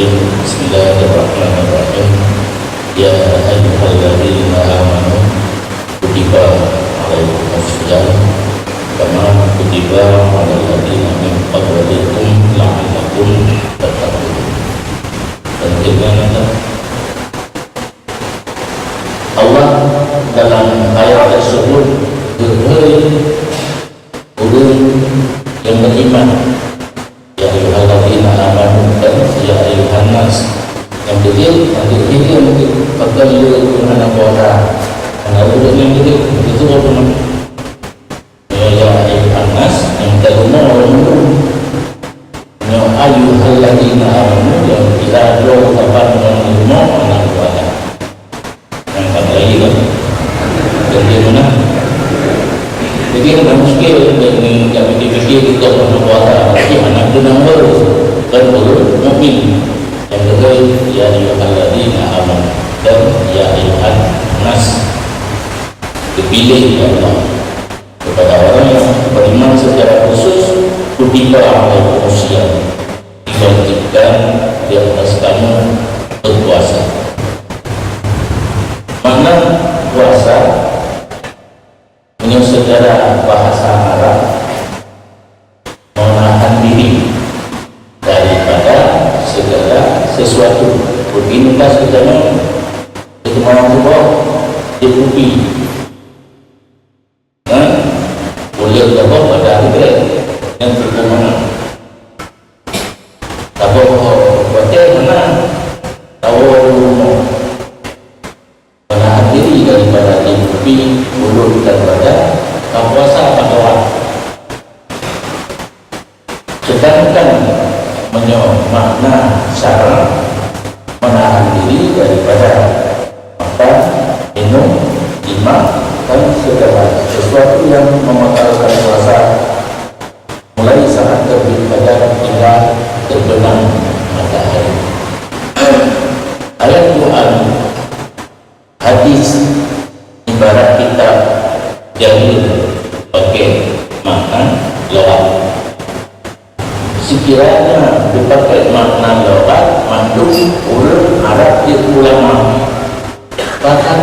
Bismillahirrahmanirrahim. Ya ayyuhalladzina amanu kutiba alaikumus syiyam kama kutiba alal ladzina min qablikum la'allakum tattaqun. Dan bagaimana Allah dalam ayat tersebut berberi urun yang beriman, ya ayyuhalladzina amanu dan ya ayyuhan nas, yang kecil mungkin perkara dengan orang karena urun yang kecil itu orang ya ayyuhan nas yang terima orang ya ayyuhalladzina amanu yang kita doa kapan menerima anak orang yang tak lagi kan jadi mana jadi ada muskil yang dipikir kita orang kuasa tapi anak dengan baru dan baru mukmin yang kedua ya ayyuhalladzina amanu dan ya ayyuhan nas dipilih ya Allah kepada orang yang beriman secara khusus kutiba alaikumus syiyam diwajibkan di atas kamu berpuasa. Makna puasa menurut secara bahasa Arab menahan diri daripada segala sesuatu. Beginilah sebenarnya itu mau buat dikupi boleh apa pada akhirat yang berkemenangan. Tapi buatnya mana tahu menahan diri daripada dikupi mulut daripada puasa pada orang. Sedangkan makna syarat menahan diri daripada makan, minum, jima dan segala sesuatu yang membatalkan puasa mulai saat terbit fajar hingga terbenam matahari. Ayat Quran, hadis ibarat kita jahil pakai makna loghat. Sekiranya dipakai makna loghat, manduk ulun Arab di ulama bahkan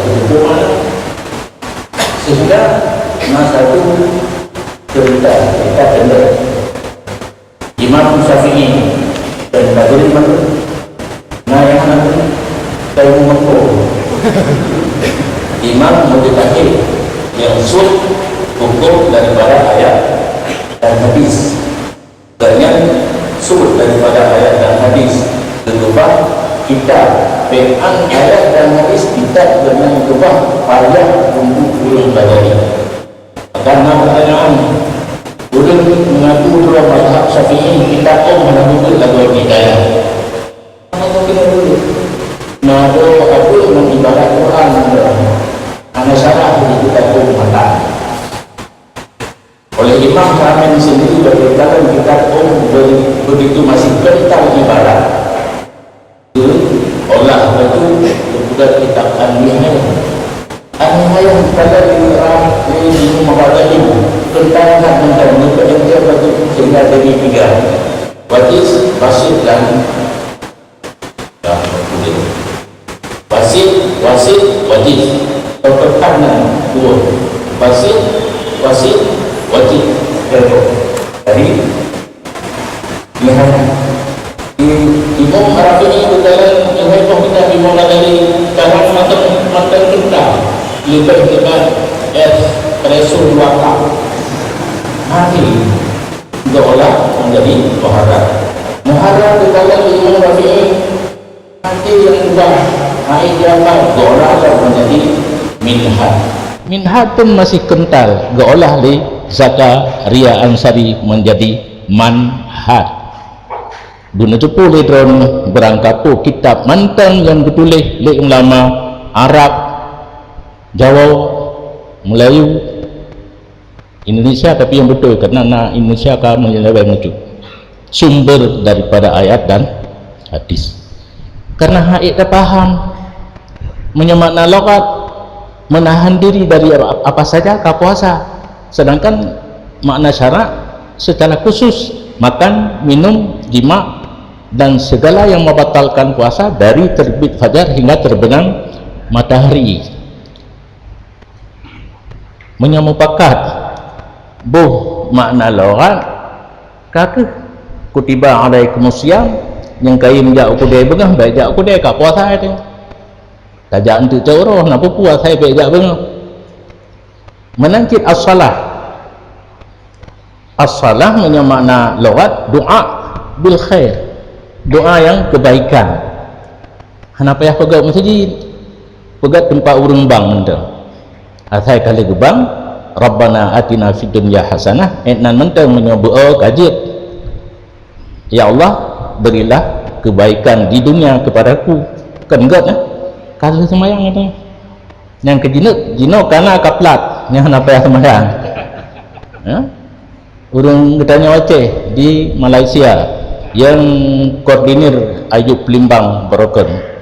itu mana sehingga masa itu cerita dengar Imam Syafi'i dan Badri Madri yang nanti tahu mengko Imam Mujtahid yang sud hukum daripada ayat dan hadis dan yang sud daripada ayat dan hadis berubah kita dengan ayat dan hadis kita dengan berubah payah untuk ulun badari. Karena pertanyaan ulun mengaku dua mazhab Syafi'i kita mengaku lagu hidayah. Apa kita dulu? Nah, aku mengibarat Quran hanya syarah di kita mata. Oleh Imam Syafi'i sendiri berkata kita begitu masih kental ibarat. Olah itu sudah kita anihaya pada di membaca ibu tentang itu sehingga jadi tiga wajib, wasit dan wasit, wajib pertahanan dua wasit, wajib jadi lihat Imam Rafi'i berjalan mengheboh kita dimulai dari cara makan kita lebih dengan presul wakaf mati seolah menjadi muharram berjalan di Imam Rafi'i mati yang ubah naik jambal seolah menjadi minhad pun masih kental seolah li Zakaria Ansari menjadi manhad. Guna cepu letron berangkat kitab mantan yang ditulis oleh ulama Arab, Jawa, Melayu, Indonesia, tapi yang betul kerana Indonesia kamu yang lebih muncul sumber daripada ayat dan hadis. Karena ayat tak faham menyemakna loghat menahan diri dari apa saja ke puasa, sedangkan makna syarak secara khusus makan, minum, jima dan segala yang membatalkan puasa dari terbit fajar hingga terbenam matahari. Menyamupakat buh makna loghat kata kutiba alaikumusiyam yang kaim jak kudai bengah baik jak kudai kat puasa itu tajak untuk coroh napa puasa baik jak bengah. Menangkit as-salah, as-salah punya makna loghat doa bil khair, doa yang kebaikan. Hana payah pegat masjid, pegat tempat urang bang mentang asai kali gebang Rabbana atina fid dunya hasanah nan mentang menyebut kajit ya Allah berilah kebaikan di dunia kepadaku kan enggak kalau semayang itu yang kejinuk karena kaplat yang apa yang semayang urang ketanya Aceh di Malaysia yang koordinir Ayub Pelimbang Berokon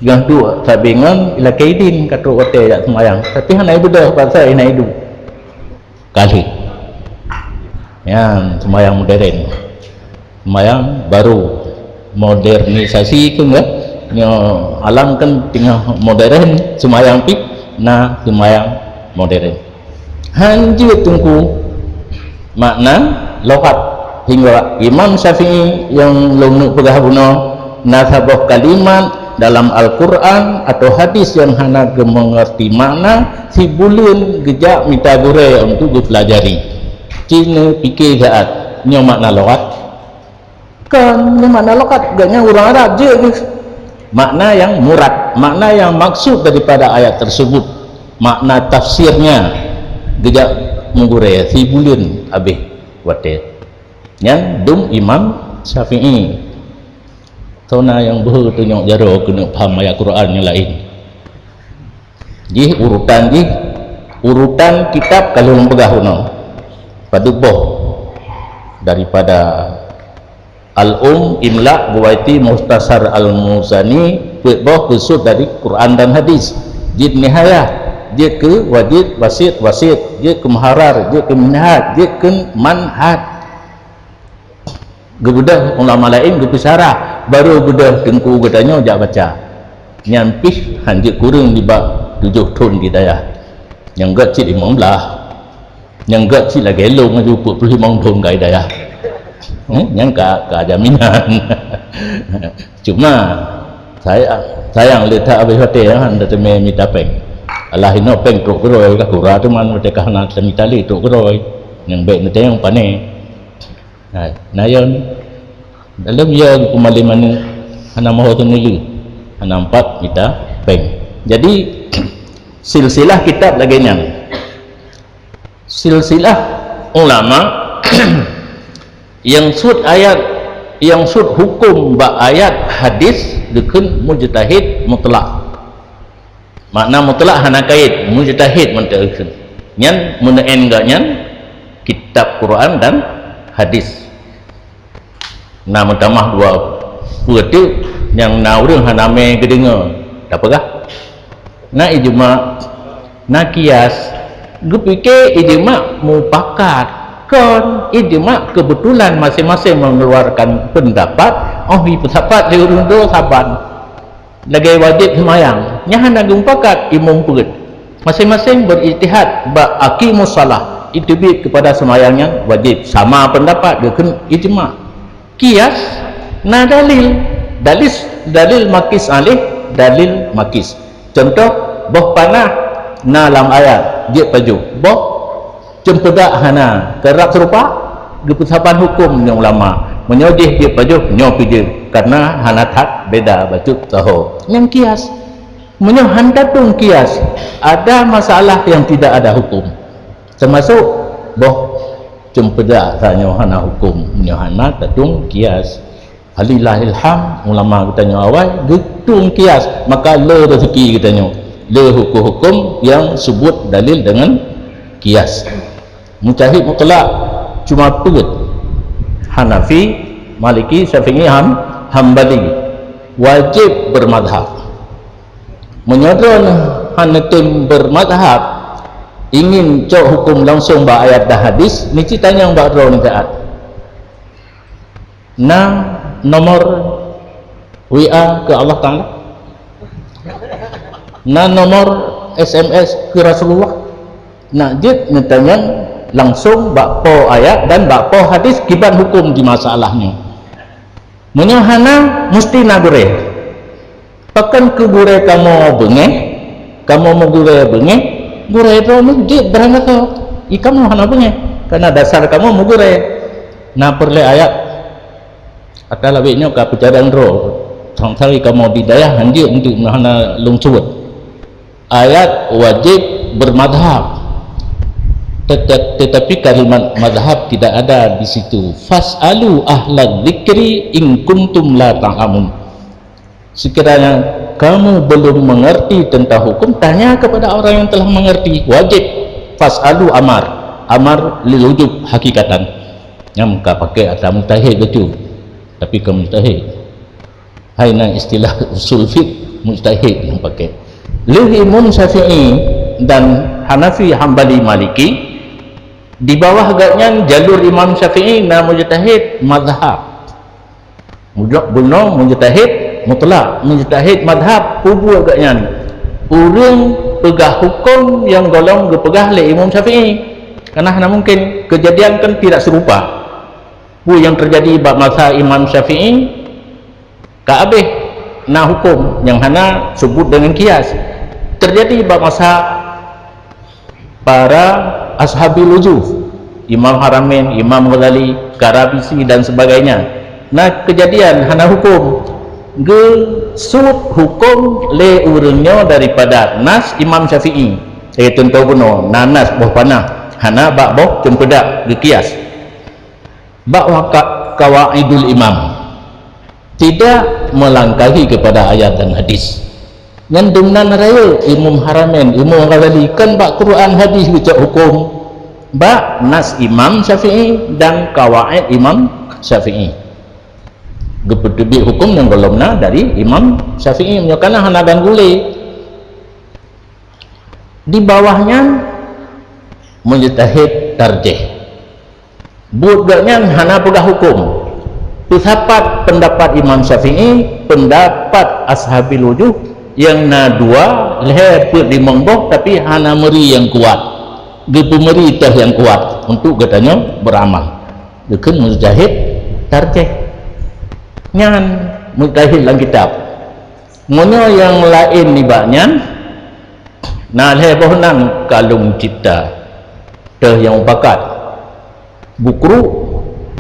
yang tu tak bingung ila kaidin kata hotel tak semayang tapi hanai bedah pasal inai du kali yang semayang modern, semayang baru modernisasi ke enggak nyo alam kan tengah modern semayang pip na semayang modern hanjir tungku makna loghat hingga Imam Syafi'i yang longnuk pegah buno nasabah kalimat dalam Al-Quran atau hadis yang hana mengerti makna si bulun gejak minta gure untuk dipelajari cina fikir saat nyo makna loghat kan nyo makna loghat gaknya orang Arab je makna yang murad, makna yang maksud daripada ayat tersebut, makna tafsirnya gejak menggure si bulun habis watet yang dum Imam Syafi'i tona yang bertunjuk jaro kena faham ayat Quran yang lain. Ji urutan kitab kalau pegah uno pada boh daripada Al-Um Imla Buwaiti Muhtasar Al-Muzani boh kusut dari Quran dan hadis. Jid nihayah dia ke wajid wasit dia ke muharar dia ke minhaj dia ke manhaj gebedah ulama lain gepisarah baru bedah tengku gedanya jak baca nyampih hanjit kurang di bab 7 tahun di daya yang gak cik 15 yang gak cik lagi elong aja 45 tahun gak daya yang gak jaminan cuma sayang letak habis hotel anda temui minta peng Allah ino peng tuk keroi kah kurang tu man mereka nak minta li tuk keroi yang baik nanti yang panen nah yon dalam yang pemaliman hana mahu tunili hana 4 minta peng jadi silsilah kitab lagi yang silsilah ulama yang sud ayat yang sud hukum ba ayat hadis dekun mujtahid mutlak makna mutlak hana kait mujtahid menteun nyan mun enggak nyan kitab Quran dan hadis nah mentamah dua puatu yang naurung haname gedenga dapakah na ijma na kias gepike ijma mupakat kon ijma kebetulan masing-masing mengeluarkan pendapat bi pendapat di urung do saban lagi wajib semayang nyahan agung pakat imam peget masing-masing berijtihad ba aqimus salah itibit kepada semayangnya wajib sama pendapat dengan ijma kias na dalil makis alih dalil makis contoh boh panah na lam ayat dia paju boh cempedak hana kerak serupa keputusan hukum yang ulama menyojih dia paju nyopije karena hana tak beda baju tahu yang kias menyohan datung kias ada masalah yang tidak ada hukum termasuk boh cempedak tanya hana hukum menyohana datung kias alilahilham ulama katanya awal datung kias maka le rezeki katanya le hukum-hukum yang sebut dalil dengan kias mujtahid mutlak cuma peget Hanafi Maliki Syafi'i Hambali wajib bermadhab menyodron hanatim bermadhab ingin cok hukum langsung ba ayat dah hadis ni ceritanya yang ba drone taat nah nomor WA ke Allah Ta'ala, na nomor SMS ke Rasulullah. Nak dia tanya langsung bakpo ayat dan bakpo hadis kiban hukum di masalahnya. Menyohana mesti nak gure. Pakan ke gure kamu bengeh, kamu mau gure bengeh, gure itu dia berangkat kau. Kamu hana bengeh, karena dasar kamu mau gure. Nah perle ayat. Atau lebihnya kau perjalanan roh. Tangkali kamu bidayah handir untuk hana lungsuat. Ayat wajib bermadhab. Tetapi kalimat mazhab tidak ada di situ. Fas'alu ahla dzikri in kuntum la ta'lamun. Sekiranya kamu belum mengerti tentang hukum, tanya kepada orang yang telah mengerti. Wajib. Fas'alu amar lil wujub hakikatan. Yang muka pakai atau mustahil betul. Tapi ke mustahil. Hai na istilah usul fiqh mustahil yang pakai. Lil Imam Syafi'i dan Hanafi, Hambali, Maliki, di bawah agaknya jalur Imam Syafi'i na mujtahid mazhab. Bunuh mujtahid mutlak, mujtahid mazhab kubu agaknya ni. Orang pegah hukum yang golong dipegah oleh Imam Syafi'i. Karena hanya mungkin kejadian kan tidak serupa. Bu yang terjadi bab mazhab Imam Syafi'i kaabeh na hukum yang hana sebut dengan kias. Terjadi bab mazhab para ashabil wujuf, Imam Haramain, Imam Ghazali, Karabisi dan sebagainya. Nah kejadian hana hukum gesut hukum le urangnya daripada nas Imam Syafi'i. Contoh buno nanas boh panah hana bak boh cempedak gekias bak wakak kawaidul imam, tidak melangkahi kepada ayat dan hadis. Ngandungnan raya Imam Haramain, Imam Ghazali kan bak Quran hadis bicara hukum bak nas Imam Syafi'i dan kawaid Imam Syafi'i. Gepedebik hukum yang golongna dari Imam Syafi'i menyokana hanagan gule. Di bawahnya mujtahid tarjih. Budaknya hana pegah hukum. Filsafat pendapat Imam Syafi'i, pendapat ashabil wujuh yang na dua leher put di mongboh tapi hana meri yang kuat, gepemeri tah yang kuat untuk katanya beramal. Dekan mujtahid tarjih nyan mujtahid dalam kitab ngono yang lain nibaknya na leher bohnan kalung cipta tah yang bakat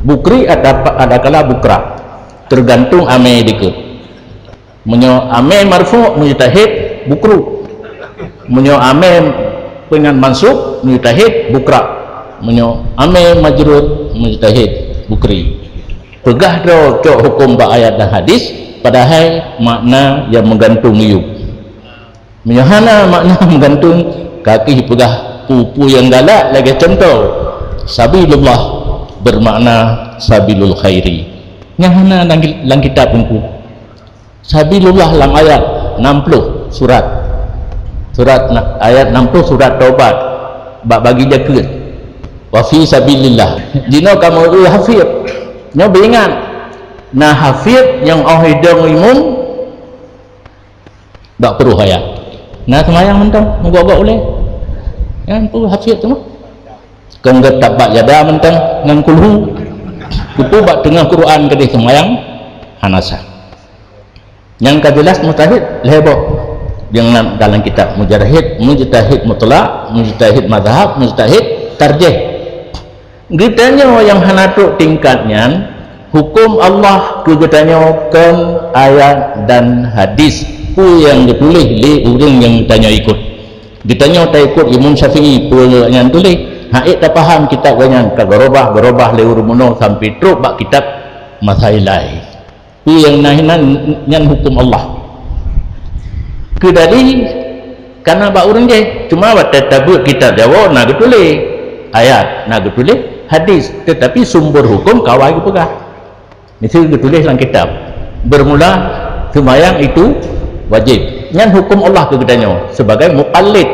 bukri ada kala bukra tergantung ame dikut. Menyo ame marfu mujtahid bukru, menyo ame dengan mansub mujtahid bukra, menyo ame majrur mujtahid bukri. Pegah do cok hukum ba ayat dan hadis padahal makna yang menggantung iup. Menyo hana makna menggantung kaki pegah pupu yang galak lagi. Contoh sabilullah bermakna sabilul khairi. Nyahana dalam kitab pun sabilullah dalam ayat 60 surat ayat 60 surat taubat bak bagi jaket wa fi sabilillah dino kamu hafid nyo beringat nah hafid yang hidung imum tak perlu ayat nah semayang mentang menggogok oleh yang perlu hafid tu mah kan tapak jada mentang nang kulhu itu bak tengah Quran kedih semayang hanasah yang kejelas mujtahid lehbo yang dalam kitab mujtahid mutlak, mujtahid mazhab, mujtahid tarjih. Gitanya yang hanatuk tingkatnya hukum Allah kegetanya kan ayat dan hadis pu yang ditulis li orang yang tanya ikut. Ditanya tak ikut Imam Syafi'i pu yang tulis haik tak faham kitab ganyan kagarobah le urumuno sampai truk bak kitab masailai. Pu yang nahinan yang hukum Allah kedari karena bak orang je cuma baca tabut kitab Jawa nak tulis ayat nak tulis hadis tetapi sumber hukum kawai pegah mesti ditulis dalam kitab bermula sembahyang itu wajib yang hukum Allah kegetanya sebagai muqallid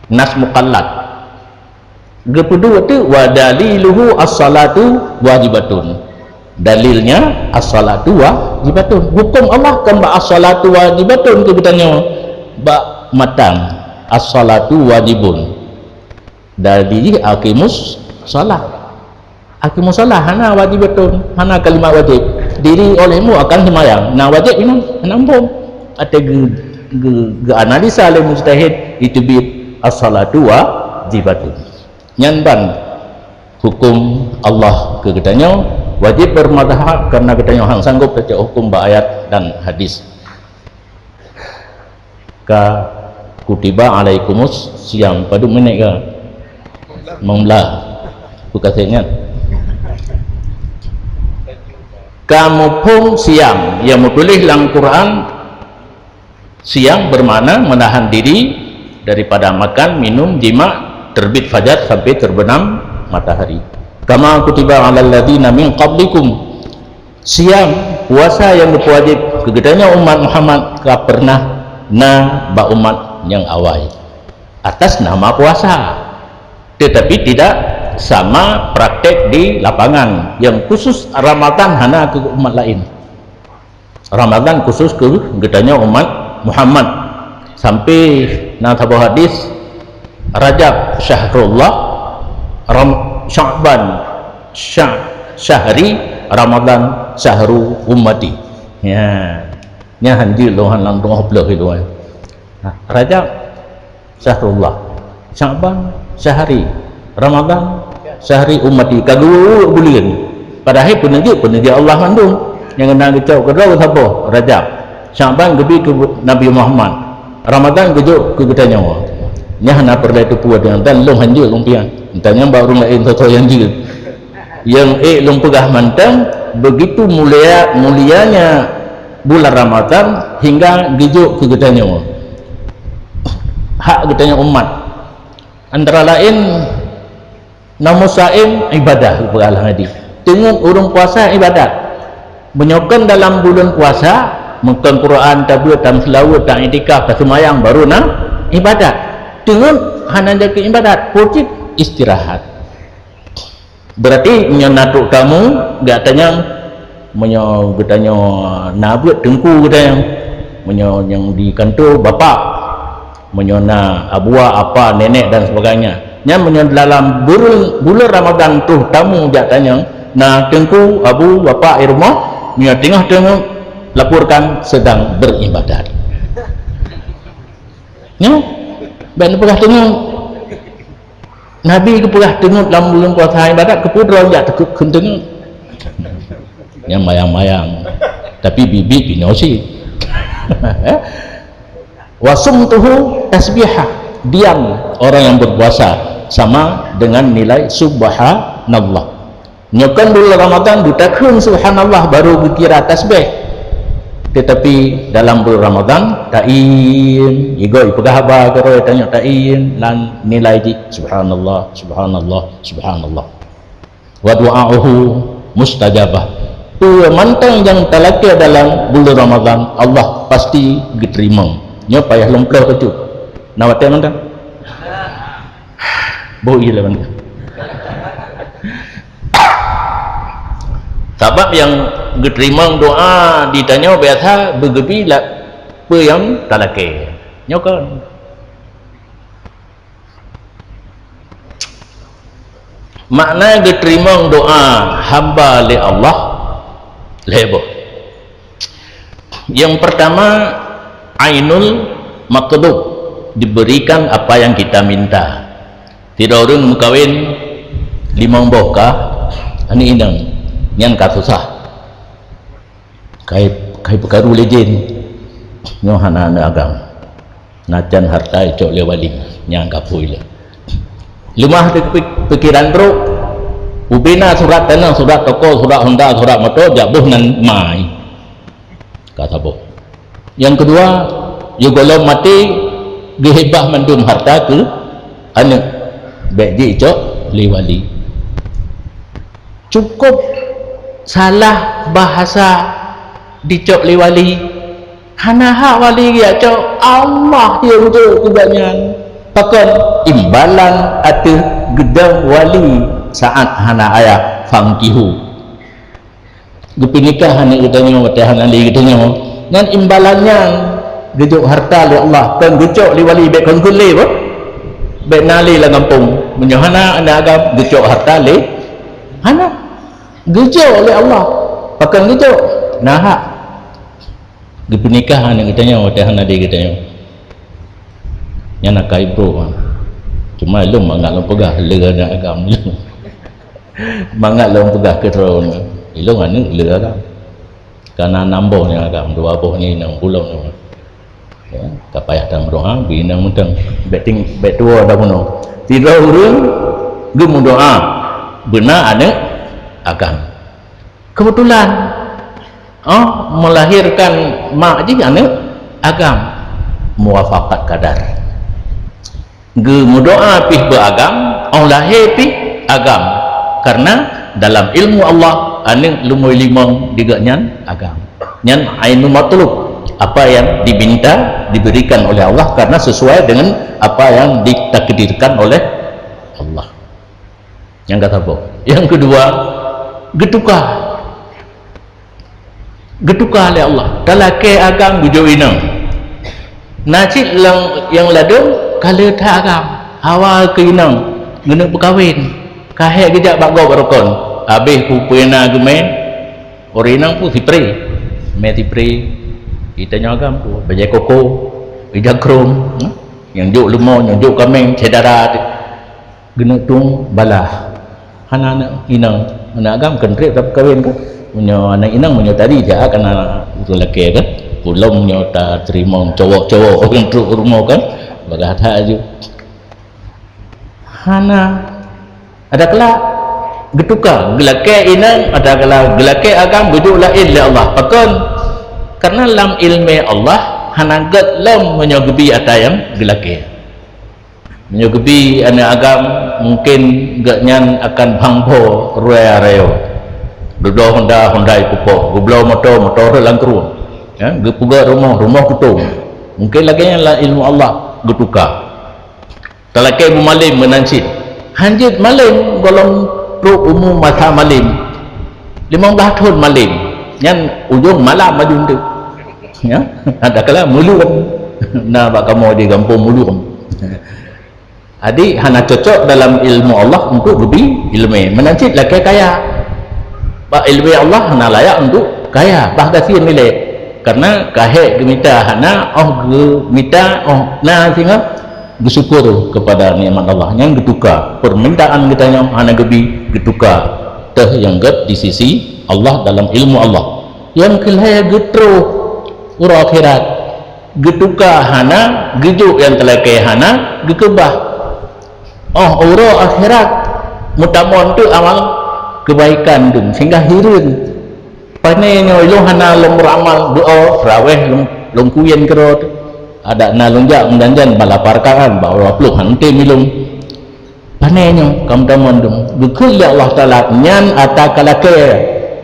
nas muqallad kedua tu wa daliluhu as-salatu wajibatun dalilnya as-salatu wajibatun. Hukum Allah kan ba as-salatu wajibatun ke bertanya ba matang as-salatu wajibun. Dari aqimus salat. Aqimus salat hana wajibatun, hana kalimat wajib. Diri olehmu akan sembahyang. Nah wajib ini nambung. Ada ge analisa oleh mujtahid itu bi as-salatu wajibatun. Nyanban hukum Allah ke katanya wajib bermadhab karena katanya hang sanggup baca hukum ba ayat dan hadis. Ka kutiba alaikumus siyam padu menek ke membelah bukasnya kamu pun siang yang tulis dalam Quran. Siang bermakna menahan diri daripada makan, minum, jima, terbit fajar sampai terbenam matahari. Kama kutiba alal ladzina min qablikum. Siang puasa yang berwajib kegedanya umat Muhammad ka pernah na ba umat yang awal atas nama puasa, tetapi tidak sama praktek di lapangan. Yang khusus Ramadan hana ke umat lain. Ramadan khusus ke gedanya umat Muhammad. Sampai na tabu hadis Rajab syahrullah, Sya'ban syahri, Ramadan syahru ummati. Ya. Nya hanji lohan lang tong hobloh itu. Rajab syahrullah, Sya'ban syahri, Ramadan syahri ummati. Kagulu bulan. Padahal peneji Allah mandung. Yang kena kecau kedau siapa? Rajab. Sya'ban gebi ke Nabi Muhammad. Ramadan gejuk ke kita nyawa. Nya hana perda itu puas dengan dan long hanjil long pian. Entahnya baru lain toto yang jil. Yang long pegah mantang begitu mulianya bulan Ramadan hingga gejuk ke kita nyawa. Hak kita umat. Antara lain namun saim ibadah berhalang hadis. Tengok orang puasa ibadat. Menyokan dalam bulan puasa mengkon Quran, tabligh, tamselawat, tak itikaf, sembahyang baru na ibadat. Tengok hana jaga ibadat, wajib istirahat. Berarti menyonatuk kamu gak tanya getanya nabut tengku getanya yang di kantor bapak menyona abua apa nenek dan sebagainya. Nya menyon dalam bulan Ramadan tu tamu jak tanya na tengku abu bapa irmah nya tengah laporkan sedang beribadat. Nya ban pernah tengok Nabi ke pernah tengok dalam bulan puasa ibadat ke pudra jak tekuk tengok. Nya mayang-mayang tapi bibi pinosi. Wasumtuhu tasbihah, diam orang yang berpuasa sama dengan nilai subhanallah. Nyokan bulan Ramadan ditakun subhanallah baru dikira tasbih. Tetapi dalam bulan Ramadan ta'in igoi pegahaba karo tanya ta'in lan nilai di subhanallah subhanallah subhanallah. Wa du'a'uhu mustajabah. Tu mantang yang talaki dalam bulan Ramadan Allah pasti diterima. Nyo payah lomploh tu. Nawate mantang. Boi lah mantang. Sebab yang diterima doa ditanya biasa bergebi lah apa yang talaki. Nyo kan. Makna diterima doa hamba li Allah lebo. Yang pertama ainul maqdub, diberikan apa yang kita minta. Tidak orang mengkawin limang boka ani indang nyan ka susah kai perkaru legend nyo hana agam najan harta icok le wali nyang ka puile limah pikiran bro ubina surat tanah surat toko surat honda surat motor jabuh nan mai kata boh. Yang kedua yugolom mati gehebah mandum harta ke ane beji icok le wali. Cukup salah bahasa dicok li wali hana hak wali ya cok Allah yang tu kebanyakan pakai imbalan atau gedang wali saat hana ayah fangkihu Gupi nikah hanya katanya watahan ali katanya ngan imbalannya gejuk harta li Allah kan gejuk li wali be kon kulli apa be nali la kampung menyohana anda agam gejuk harta li hana gejuk li Allah pakai gejuk nah gupi nikah hanya katanya watahan ali katanya nya nak kai bro cuma lu mangat lu pegah le ada agam lu mangat lu pegah ke drone ilung anu le agam karena nambah yang agam dua boh ni 6 bulan ya tak payah dah berdoa bina mudang beting betua dah bunuh tidak urun gemu doa benar ada agam kebetulan melahirkan mak je anak agam muafakat kadar gemu doa pih beragam lahir pih agam karena dalam ilmu Allah aning lumoi limang diga nyan agam nyan ainu matlub apa yang diminta diberikan oleh Allah karena sesuai dengan apa yang ditakdirkan oleh Allah. Yang kata apa? Yang kedua getuka oleh Allah talake agam bujo inang nacik yang ladung kalau tak agam awal ke inang guna berkahwin kahek gejak bago barokon habis ku pena gemen orinang pu sipri me sipri kita nyagam pu bajai koko ijak krom yang juk lumo yang juk kameng cedara gena tung balah anak inang anak agam kentrip tak kawin ke menyo anak inang menyo tadi ja kan anak lelaki kan pulong nyo ta terima cowok-cowok orang truk rumah kan bagata aju hana ada kelak getuka gelake inang ada kala gelake agam bujuk lain le Allah pakon karena lam ilmi Allah hanagat lam menyogebi atayang gelake menyogebi anak agam mungkin gak nyan akan bangbo ruaya rayo dodo honda ipupok gublau motor langkru ya gepuga rumah kutung mungkin lagi yang ilmu Allah getuka talake mumalim menancit hanjit malim golong pro umum masa malim 15 tahun malim yang ujung malam maju tu ya ada kala mulun nah bak kamu di kampung mulun adik hana cocok dalam ilmu Allah untuk lebih ilmu menancit laki kaya pak ilmu Allah hana layak untuk kaya bah kasih nilai karena kahek gemita hana gemita nah sehingga bersyukur kepada nikmat Allah yang getuka permintaan kita yang hana gebi getuka teh yang get di sisi Allah dalam ilmu Allah yang kelaya getro ura akhirat getuka hana gejuk yang telake hana gekebah ura akhirat mutamon tu amal kebaikan tu sehingga hirun panenya ilo hana lom beramal doa raweh lom kuyen kerot ada na lonjak mendanjan balaparkaan bawa peluk hante milung panenyo kam tamandum dukul ya Allah taala nyan ata kalake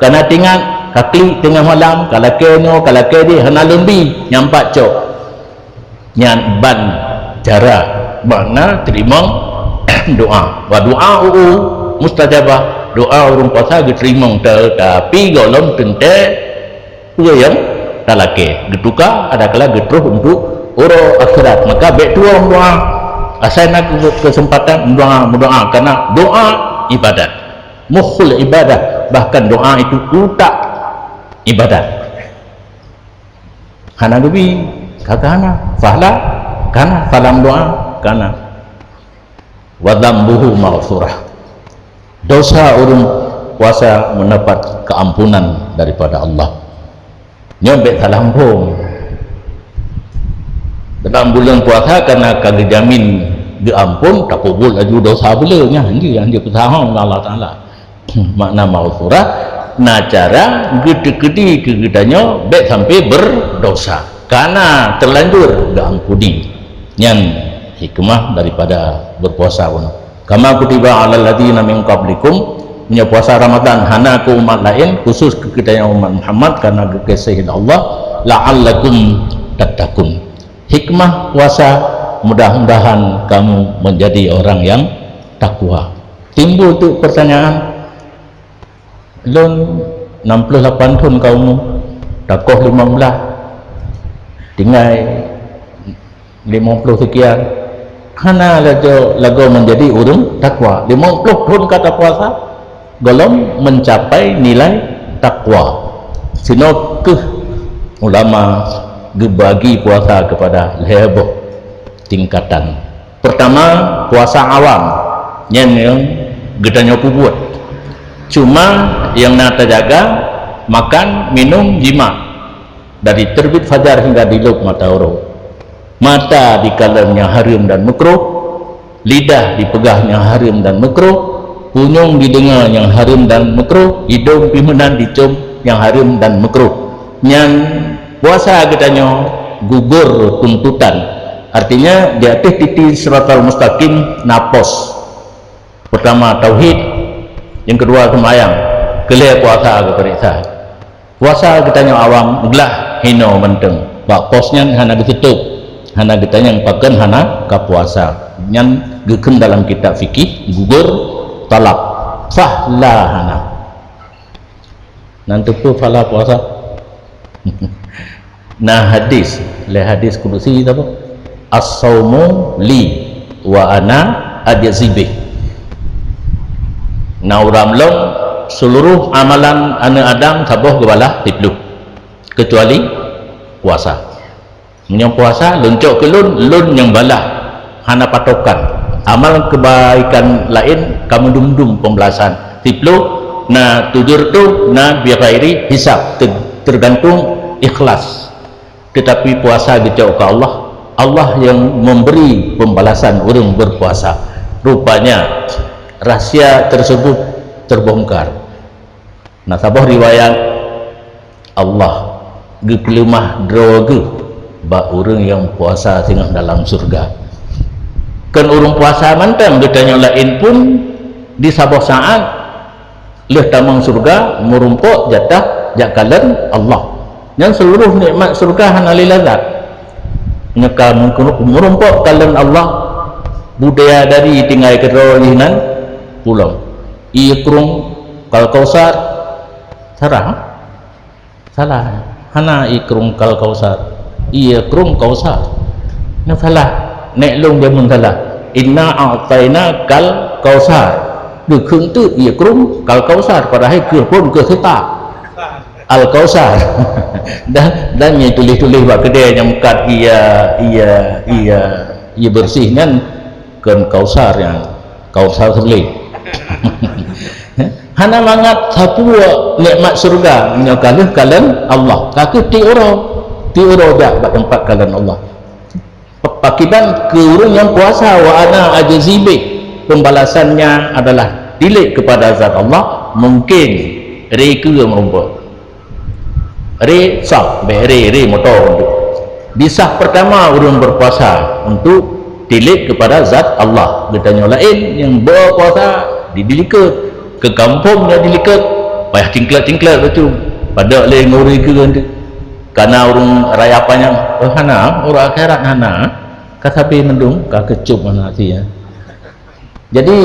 kana tingat kakli tengah malam kalake di hana lumbi nyampak cok nyan ban cara makna terima doa wa doa mustajabah doa urung puasa diterima tapi golong tente yang talake getuka ada kala getruh untuk uro akhirat maka baik tuang doa asal nak kesempatan berdoa karena doa ibadat mukhul ibadah bahkan doa itu utak ibadat hana dubi kakana fahla kana falam doa kana wadambuhu maghfurah dosa urung puasa mendapat keampunan daripada Allah nyombek salampung dalam bulan puasa karena kagak jamin diampun tak kubul aju dosa belanya yang dia pesahong Allah Ta'ala makna maghfurah nah cara gede-gede kegedanya baik sampai berdosa karena terlanjur diampuni yang hikmah daripada berpuasa pun kama kutiba alal ladzina min qablikum punya puasa Ramadan hana ke umat lain khusus kegedanya umat Muhammad karena kekasihan Allah la'allakum tattaqun hikmah puasa mudah-mudahan kamu menjadi orang yang takwa. Timbul tu pertanyaan lon 68 tahun kau dakoh 15 tinggal 50 sekian hana lagu menjadi urung takwa 50 tahun kata puasa golong mencapai nilai takwa sino ke ulama gebagi puasa kepada leboh tingkatan. Pertama puasa awam yang gedanya kubut cuma yang nak terjaga makan minum jima dari terbit fajar hingga diluk matahari, mata dikalamnya haram dan makruh, lidah dipegah yang haram dan makruh, punyung didengar yang haram dan makruh, hidung pimenan dicium yang haram dan makruh. Yang puasa katanya gugur tuntutan, artinya di atas titik siratal mustaqim napos. Pertama tauhid, yang kedua sembahyang, kelih puasa keperiksa. Puasa katanya awam belah hino menteng bak posnya hana ditutup hana getanya yang pakai hana ka puasa yang geken dalam kitab fikih gugur talak fahla hana nanti pun fahla puasa nah hadis le hadis kudusi apa as-saumu li wa ana ajzibih na uramlong seluruh amalan anak Adam sabuh kebalah tiplu kecuali puasa. Yang puasa luncuk ke lun yang balah hana patokan amal kebaikan lain kamu dum pembelasan tiplu na tujur tu na biairi hisab tergantung ikhlas. Tetapi puasa dijauh ke Allah yang memberi pembalasan orang berpuasa. Rupanya rahsia tersebut terbongkar. Nah sabah riwayat Allah gepelemah droge bak orang yang puasa tengah dalam surga. Kan orang puasa mantang ditanya lain pun di sabah saat leh tamang surga merumpuk jatah jakalan Allah. Yang seluruh nikmat surga hana lilazat. Nyaka merumpuk kalan Allah budaya dari tinggal kerolinan pulang. Ia kurung kal kausar salah hana ikrung kal kausar iya krung kausar na salah nek long dia mun salah inna a'taina kal kausar được khương tự iya krung kal kausar padahal ke pun ke kita al kausar dan nya tulis-tulis buat kedai yang kat ia bersih kan kan kausar yang kausar sebeli hana mangat sapua nikmat surga menyokalah kalian Allah kaki ti oro dak bak tempat kalian Allah pakiban ke orang yang puasa wa ana ajzibi pembalasannya adalah dilik kepada zat Allah mungkin reka merumput re sah re motor disah pertama orang berpuasa untuk dilik kepada zat Allah getanya lain yang berpuasa didilikat ke kampungnya dilikat payah tingklat betul pada le ngori ke karena orang rayapannya hana orang akhirat hana kasapi mendung ka kecup mana ya. Jadi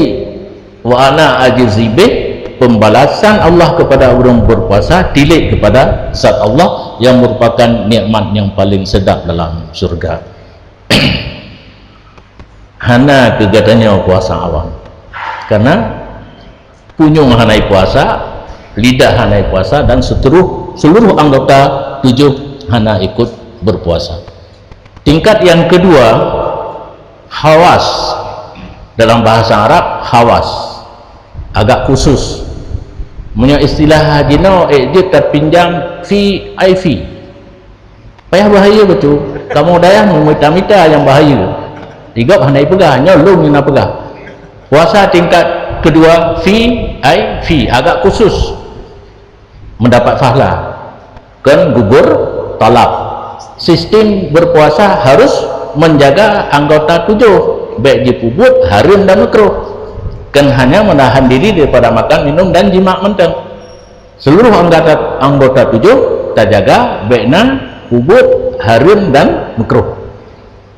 wa ana ajzibih pembalasan Allah kepada orang berpuasa dilik kepada zat Allah yang merupakan nikmat yang paling sedap dalam surga. Hana kegatanya puasa awam karena punyung hanai puasa, lidah hanai puasa dan seluruh anggota tujuh hana ikut berpuasa. Tingkat yang kedua hawas, dalam bahasa Arab hawas agak khusus punya istilah hadino dia terpinjam fi payah bahaya betul kamu daya memita-mita yang bahaya igap hanai pegah nyolong yang nak pegah puasa tingkat kedua fi agak khusus mendapat fahla kan gugur talak sistem berpuasa harus menjaga anggota tujuh baik di pubut haram dan makruh kan hanya menahan diri daripada makan minum dan jima menteng seluruh anggota tujuh terjaga baiknya pubut haram dan makruh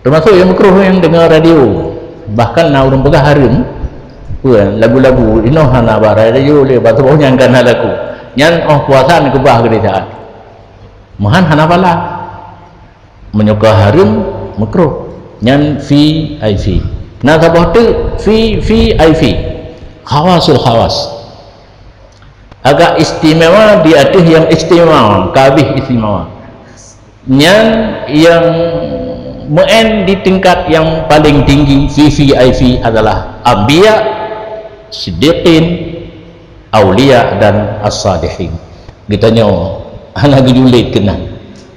termasuk yang makruh yang dengar radio bahkan orang pegah haram lagu-lagu ino hana barai radio le batu nyangkan lagu Yang puasa ni kubah ke dia mahan hanafala menyuka harum makruh yang VIP nah sabah tu VIP khawasul khawas agak istimewa di atas yang istimewa kabih istimewa yang muen di tingkat yang paling tinggi VIP adalah anbiya siddiqin aulia dan as-salihin kita nyawa anak gejulit kena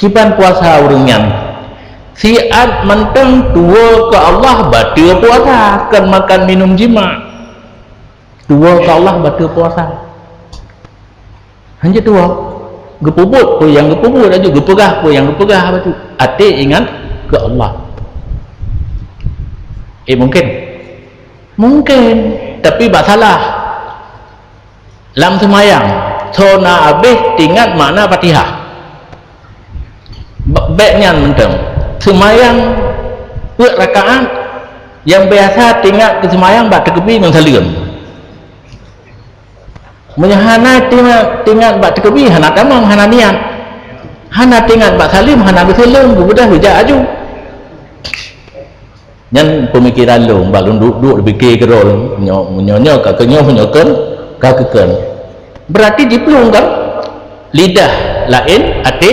kipan puasa urungan siat mentang tua ke Allah batal puasa kan makan minum jima tua ke Allah batal puasa hanya tua gepubut pun yang gepubut aja gepegah pun yang gepegah batu hati ingat ke Allah mungkin tapi tak salah lam semayang sona habis tinggal makna Fatihah baiknya mentang semayang buat rakaat yang biasa tinggal ke semayang bak terkebi dengan salim menyahana tinggal bak terkebi hana tamang hana niat hana tinggal bak salim hana bersalim budah bijak aju yang pemikiran lu bak duduk fikir kerol menyonya kakenya menyokan kakeken berarti dipelung kan lidah lain hati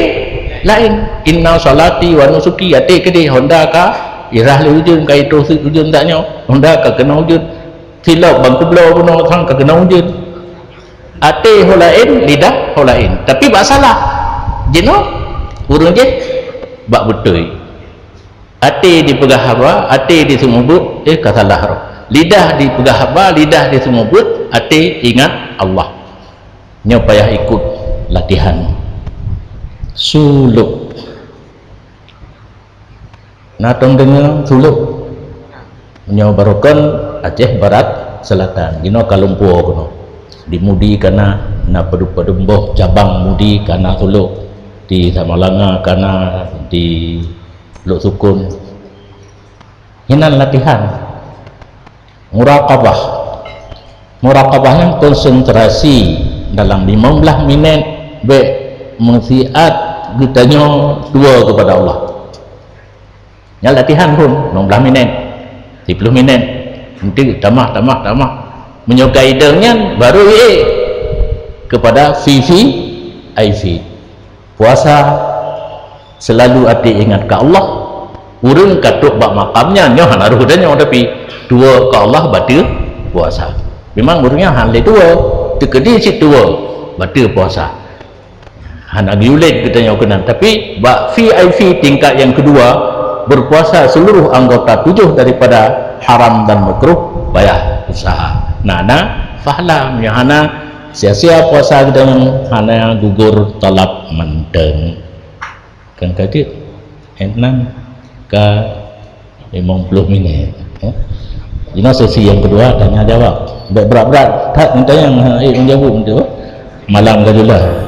lain inna salati wa nusuki hati ke di honda ka irah le ujun kai to su ujun taknya honda ka kena ujun silap bang kublo puno thang ka kena ujun hati holain lidah holain tapi bak salah jeno urung je bak betul hati dipegah haba hati disumubut ka salah roh lidah dipegah haba lidah disumubut hati ingat Allah nyo payah ikut latihan suluk natong dengar suluk nyo barokan Aceh Barat Selatan dino Kalumpur kuno dimudi kana na pedemboh cabang mudi kana suluk di Samalanga kana di Luk Sukun hinan latihan muraqabahnya konsentrasi dalam 15 minit mensiat kitanya dua kepada Allah yang latihan pun 15 minit 10 minit nanti tamah menyukai dengan baru kepada VIP puasa selalu hati ingat ke Allah urung katuk bak makamnya nyoh naruh danya tapi dua ke Allah batal puasa memang urungnya hal dua tekedi si tua batal puasa hana giulet kita nyokenan tapi bak VIP tingkat yang kedua berpuasa seluruh anggota 7 daripada haram dan makruh bayar usaha nana fahlam yang hana sia-sia puasa kita hana gugur talab menteng kan kaget enam ke 50 minit ini sesi yang kedua tanya jawab berat-berat tak minta yang menjawab malam gadulah